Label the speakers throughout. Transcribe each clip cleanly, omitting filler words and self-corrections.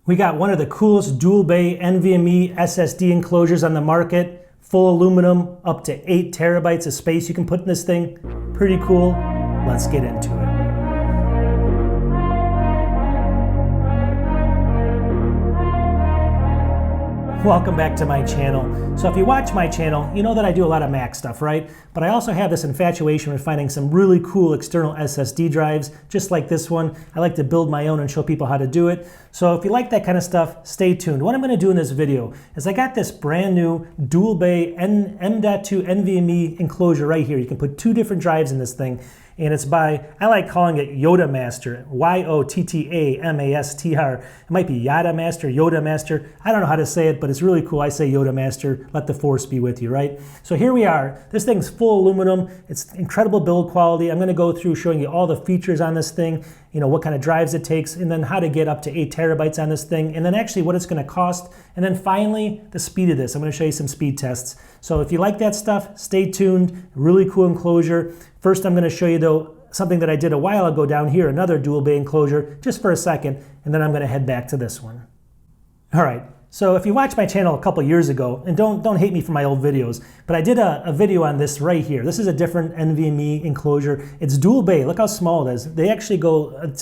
Speaker 1: We got one of the coolest dual bay NVMe SSD enclosures on the market. Full aluminum, up to 8 terabytes of space you can put in this thing. Pretty cool. Let's get into it. Welcome back to my channel. So if you watch my channel, you know that I do a lot of Mac stuff, right? But I also have this infatuation with finding some really cool external SSD drives, just like this one. I like to build my own and show people how to do it. So if you like that kind of stuff, stay tuned. What I'm going to do in this video is I got this brand new dual bay M.2 NVMe enclosure right here. You can put 2 different drives in this thing. And it's by, I like calling it Yottamaster, Y-O-T-T-A-M-A-S-T-R. It might be Yottamaster, Yottamaster. I don't know how to say it, but it's really cool. I say Yottamaster. Let the force be with you, right? So here we are. This thing's full aluminum. It's incredible build quality. I'm going to go through showing you all the features on this thing, you know, what kind of drives it takes, and then how to get up to 8 terabytes on this thing, and then actually what it's going to cost, and then finally the speed of this. I'm going to show you some speed tests. So if you like that stuff, stay tuned. Really cool enclosure. First, I'm going to show you though something that I did a while ago down here, another dual bay enclosure, just for a second, and then I'm going to head back to this one. All right. So if you watched my channel a couple years ago, and don't hate me for my old videos, but I did a video on this right here. This is a different NVMe enclosure. It's dual bay. Look how small it is. They actually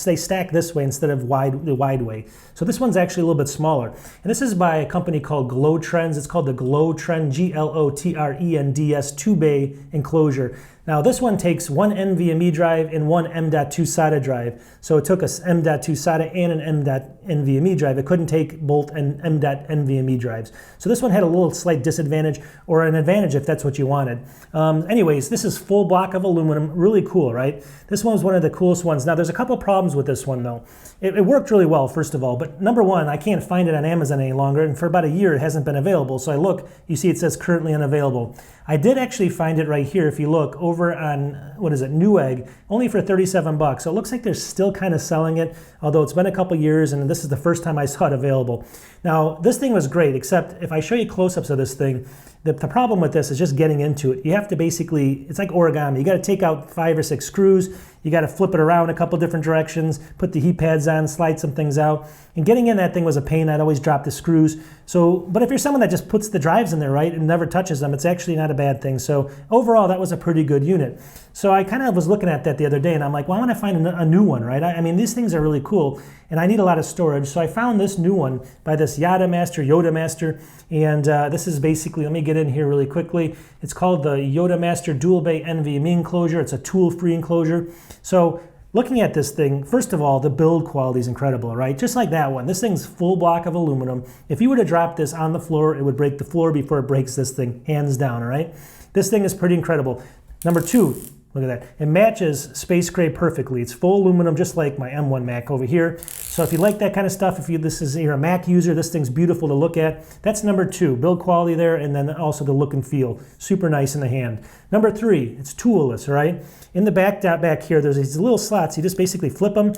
Speaker 1: they stack this way instead of the wide way. So this one's actually a little bit smaller. And this is by a company called Glotrends. It's called the Glotrend, G-L-O-T-R-E-N-D-S 2-bay enclosure. Now this one takes 1 NVMe drive and 1 M.2 SATA drive. So it took a M.2 SATA and an M.2 NVMe drive. It couldn't take both M.2 NVMe drives. So this one had a little slight disadvantage, or an advantage if that's what you wanted. Anyways, this is full block of aluminum, really cool, right? This one was one of the coolest ones. Now there's a couple problems with this one though. It worked really well, first of all, but number one, I can't find it on Amazon any longer, and for about a year it hasn't been available. So I look, you see it says currently unavailable. I did actually find it right here if you look over on, what is it, Newegg, only for 37 bucks. So it looks like they're still kind of selling it, although it's been a couple years and this is the first time I saw it available. Now, this thing was great, except if I show you close-ups of this thing, the problem with this is just getting into it. You have to basically, it's like origami. You got to take out 5 or 6 screws. You got to flip it around a couple different directions, put the heat pads on, slide some things out. And getting in that thing was a pain. I'd always drop the screws. So, but if you're someone that just puts the drives in there, right, and never touches them, it's actually not a bad thing. So overall, that was a pretty good unit. So I kind of was looking at that the other day, and I'm like, well, I want to find a new one, right? I mean, these things are really cool, and I need a lot of storage. So I found this new one by this Yottamaster, and this is basically, let me get in here really quickly. It's called the Yottamaster Dual Bay NVMe Enclosure. It's a tool-free enclosure. So looking at this thing, first of all, the build quality is incredible, right? Just like that one. This thing's full block of aluminum. If you were to drop this on the floor, it would break the floor before it breaks this thing, hands down, all right? This thing is pretty incredible. Number two, look at that. It matches space gray perfectly. It's full aluminum, just like my M1 Mac over here. So if you like that kind of stuff, if you're a Mac user, this thing's beautiful to look at. That's number 2, build quality there, and then also the look and feel. Super nice in the hand. Number 3, it's toolless, right? In the back here, there's these little slots. You just basically flip them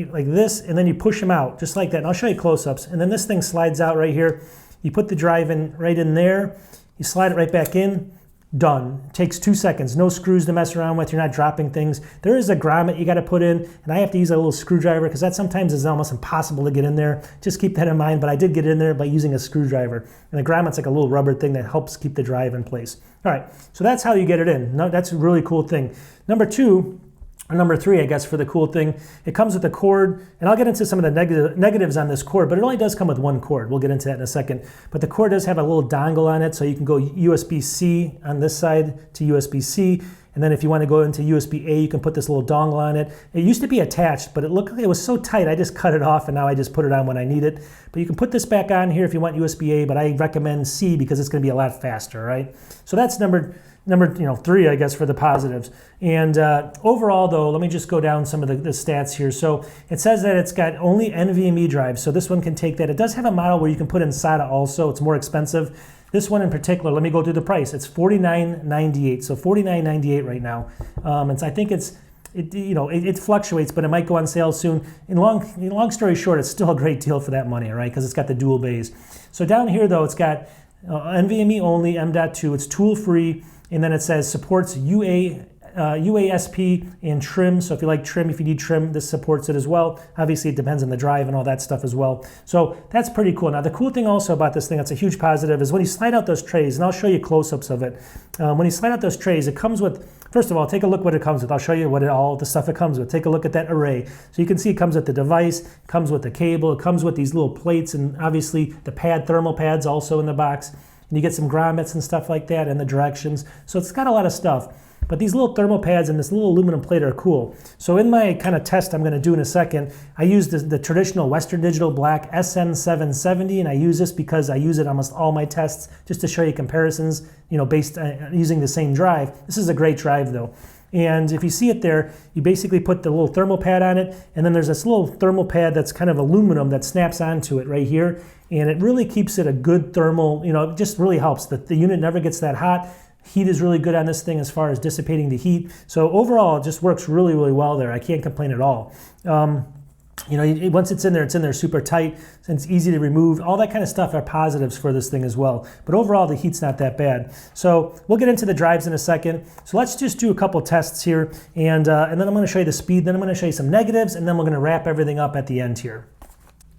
Speaker 1: like this, and then you push them out, just like that. And I'll show you close-ups. And then this thing slides out right here. You put the drive in right in there. You slide it right back in. Done. It takes 2 seconds. No screws to mess around with. You're not dropping things. There is a grommet you got to put in, and I have to use a little screwdriver because that sometimes is almost impossible to get in there. Just keep that in mind, but I did get in there by using a screwdriver. And the grommet's like a little rubber thing that helps keep the drive in place. All right, so that's how you get it in. No, that's a really cool thing. Number 2, or number 3, I guess, for the cool thing, it comes with a cord, and I'll get into some of the negatives on this cord, but it only does come with 1 cord. We'll get into that in a second. But the cord does have a little dongle on it, so you can go USB-C on this side to USB-C, and then if you want to go into USB-A, you can put this little dongle on it. It used to be attached, but it looked like it was so tight, I just cut it off, and now I just put it on when I need it. But you can put this back on here if you want USB-A, but I recommend C because it's going to be a lot faster, right? So that's number 3, I guess, for the positives. And overall, though, let me just go down some of the stats here. So it says that it's got only NVMe drives, so this one can take that. It does have a model where you can put in SATA also. It's more expensive. This one in particular, let me go through the price. It's $49.98, so $49.98 right now. I think it fluctuates, but it might go on sale soon. In long story short, it's still a great deal for that money, right? Because it's got the dual bays. So down here, though, it's got NVMe only, M.2. It's tool-free. And then it says supports UA UASP and trim, so if you like trim, if you need trim, this supports it as well. Obviously it depends on the drive and all that stuff as well. So that's pretty cool. Now the cool thing also about this thing that's a huge positive is when you slide out those trays, and I'll show you close-ups of it. When you slide out those trays, it comes with, first of all, take a look what it comes with. I'll show you all the stuff it comes with. Take a look at that array. So you can see it comes with the device, it comes with the cable, it comes with these little plates, and obviously the thermal pads also in the box. And you get some grommets and stuff like that and the directions. So it's got a lot of stuff. But these little thermal pads and this little aluminum plate are cool. So in my kind of test I'm going to do in a second, I use the traditional Western Digital Black SN770, and I use this because I use it almost all my tests just to show you comparisons, based on using the same drive. This is a great drive though. And if you see it there, you basically put the little thermal pad on it, and then there's this little thermal pad that's kind of aluminum that snaps onto it right here, and it really keeps it a good thermal, it just really helps. The unit never gets that hot. Heat is really good on this thing as far as dissipating the heat. So overall, it just works really, really well there. I can't complain at all. Once it's in there super tight, and it's easy to remove. All that kind of stuff are positives for this thing as well. But overall, the heat's not that bad. So we'll get into the drives in a second. So let's just do a couple tests here, and then I'm going to show you the speed, then I'm going to show you some negatives, and then we're going to wrap everything up at the end here.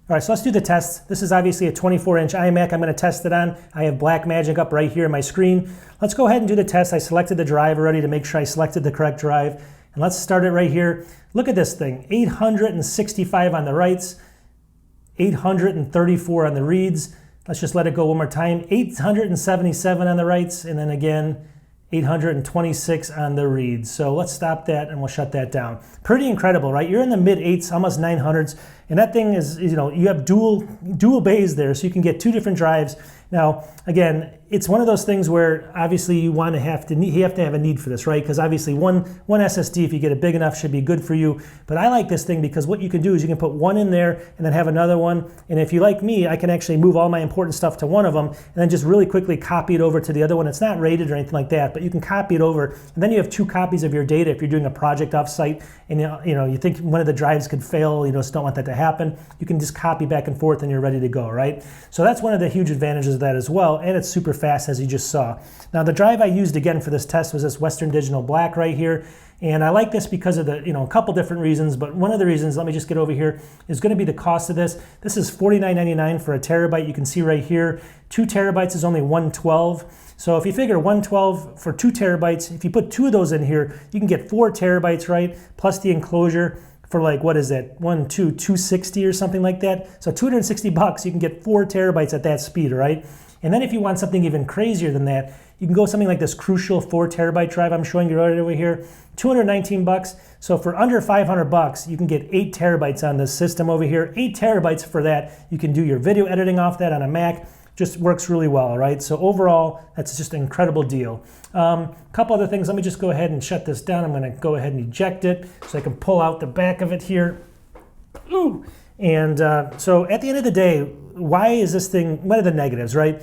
Speaker 1: All right, so let's do the test. This is obviously a 24-inch iMac I'm going to test it on. I have Blackmagic up right here on my screen. Let's go ahead and do the test. I selected the drive already to make sure I selected the correct drive. And let's start it right here. Look at this thing, 865 on the writes, 834 on the reads. Let's just let it go one more time. 877 on the writes, and then again, 826 on the reads. So let's stop that and we'll shut that down. Pretty incredible, right? You're in the mid 8s, almost 900s, and that thing is, you have dual bays there, so you can get two different drives. Now, again, it's one of those things where obviously you have to have a need for this, right? Because obviously one SSD, if you get it big enough, should be good for you. But I like this thing because what you can do is you can put one in there and then have another one. And if you like me, I can actually move all my important stuff to one of them and then just really quickly copy it over to the other one. It's not rated or anything like that, but you can copy it over. And then you have two copies of your data if you're doing a project offsite and you think one of the drives could fail, just don't want that to happen. You can just copy back and forth and you're ready to go, right? So that's one of the huge advantages of that as well. And it's super fast, as you just saw. Now the drive I used again for this test was this Western Digital Black right here. And I like this because of a couple different reasons, but one of the reasons, let me just get over here, is going to be the cost of this. This is $49.99 for a terabyte. You can see right here, 2 terabytes is only $112. So if you figure 112 for 2 terabytes, if you put 2 of those in here, you can get 4 terabytes, right? Plus the enclosure for what is that? 260 or something like that. So $260, you can get 4 terabytes at that speed, right? And then if you want something even crazier than that, you can go something like this Crucial 4 terabyte drive I'm showing you right over here, $219. So for under $500, you can get 8 terabytes on this system over here. 8 terabytes for that. You can do your video editing off that on a Mac. Just works really well, right? So overall, that's just an incredible deal. Couple other things. Let me just go ahead and shut this down. I'm going to go ahead and eject it so I can pull out the back of it here. Ooh. And so at the end of the day, why is this thing, what are the negatives, right?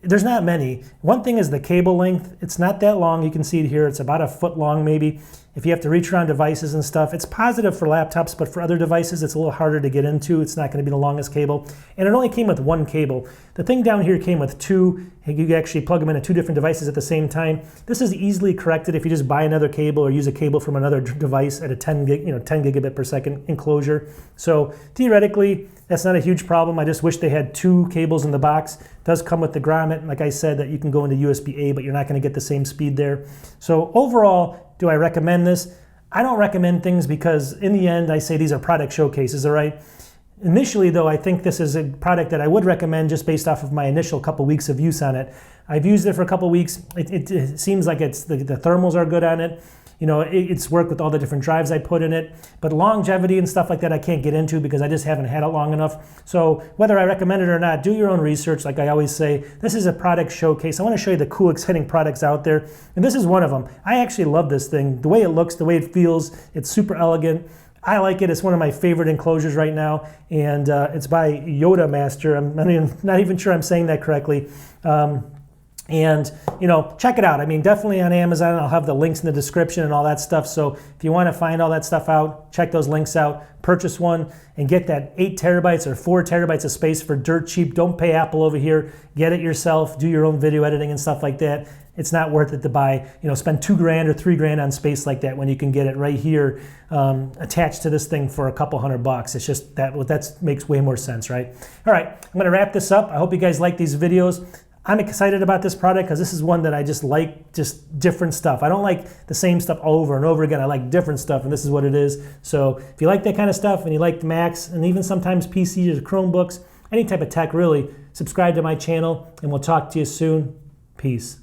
Speaker 1: There's not many. One thing is the cable length. It's not that long. You can see it here. It's about a foot long maybe. If you have to reach around devices and stuff, it's positive for laptops, but for other devices, it's a little harder to get into. It's not going to be the longest cable. And it only came with 1 cable. The thing down here came with 2. You can actually plug them into 2 different devices at the same time. This is easily corrected if you just buy another cable or use a cable from another device at a 10 gigabit per second enclosure. So theoretically, that's not a huge problem. I just wish they had 2 cables in the box. It does come with the grommet, like I said, that you can go into USB-A, but you're not going to get the same speed there. So overall, do I recommend this? I don't recommend things because in the end, I say these are product showcases, all right? Initially, though, I think this is a product that I would recommend just based off of my initial couple weeks of use on it. I've used it for a couple weeks. It seems like the thermals are good on it. It's worked with all the different drives I put in it, but longevity and stuff like that I can't get into because I just haven't had it long enough. So whether I recommend it or not, do your own research. Like I always say, this is a product showcase. I want to show you the cool, exciting products out there, and this is one of them. I actually love this thing. The way it looks, the way it feels, it's super elegant. I like it. It's one of my favorite enclosures right now, and it's by Yottamaster. I'm not even sure I'm saying that correctly. And, check it out. I mean, definitely on Amazon. I'll have the links in the description and all that stuff. So if you want to find all that stuff out, check those links out, purchase one, and get that 8 terabytes or 4 terabytes of space for dirt cheap. Don't pay Apple over here. Get it yourself. Do your own video editing and stuff like that. it's not worth it to buy, spend $2,000 or $3,000 on space like that when you can get it right here attached to this thing for a couple $100. It's just that makes way more sense, right? All right, I'm gonna wrap this up. I hope you guys like these videos. I'm excited about this product because this is one that I just like, just different stuff. I don't like the same stuff over and over again. I like different stuff, and this is what it is. So if you like that kind of stuff and you like the Macs and even sometimes PCs or Chromebooks, any type of tech really, subscribe to my channel and we'll talk to you soon. Peace.